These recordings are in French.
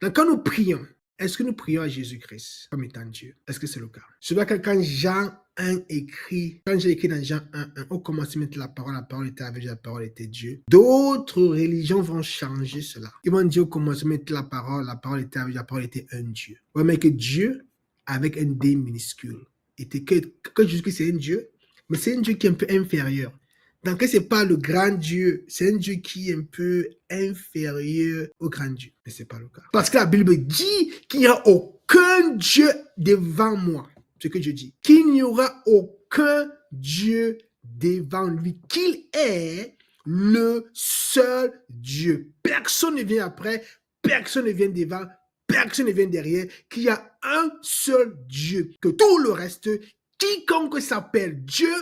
Donc, quand nous prions, est-ce que nous prions à Jésus-Christ comme étant Dieu? Est-ce que c'est le cas? Je vois que quand Jean 1 écrit, quand j'ai écrit dans Jean 1, au commencement de la parole était avec Dieu, la parole était Dieu. D'autres religions vont changer cela. Ils vont dire au commencement de la parole était avec Dieu, la parole était un Dieu. Ouais, mais que Dieu, avec un D minuscule, était que Jésus-Christ c'est un Dieu, mais c'est un Dieu qui est un peu inférieur. Donc, ce n'est pas le grand Dieu, c'est un Dieu qui est un peu inférieur au grand Dieu. Mais ce n'est pas le cas. Parce que la Bible dit qu'il n'y a aucun Dieu devant moi. Ce que je dis. Qu'il n'y aura aucun Dieu devant lui. Qu'il est le seul Dieu. Personne ne vient après, personne ne vient devant, personne ne vient derrière. Qu'il y a un seul Dieu. Que tout le reste, quiconque s'appelle Dieu,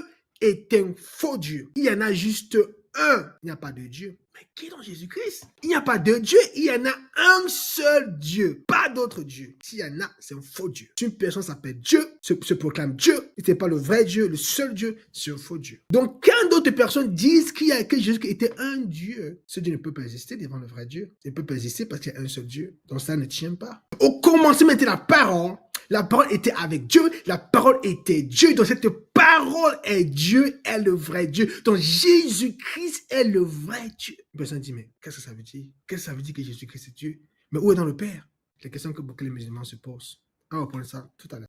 est un faux Dieu. Il y en a juste un. Il n'y a pas de Dieu. Mais qui est dans Jésus-Christ? Il n'y a pas de Dieu. Il y en a un seul Dieu. Pas d'autre Dieu. S'il y en a, c'est un faux Dieu. Si une personne s'appelle Dieu, se proclame Dieu, et ce n'est pas le vrai Dieu, le seul Dieu, c'est un faux Dieu. Donc, quand d'autres personnes disent que Jésus était un Dieu, ce Dieu ne peut pas exister devant le vrai Dieu. Il ne peut pas exister parce qu'il y a un seul Dieu. Donc, ça ne tient pas. Au commencement était la parole. La parole était avec Dieu, la parole était Dieu. Donc cette parole est Dieu, est le vrai Dieu. Donc Jésus-Christ est le vrai Dieu. Une personne dit, mais qu'est-ce que ça veut dire? Qu'est-ce que ça veut dire que Jésus-Christ est Dieu? Mais où est dans le Père? C'est la question que beaucoup de musulmans se posent. On va prendre ça tout à l'heure.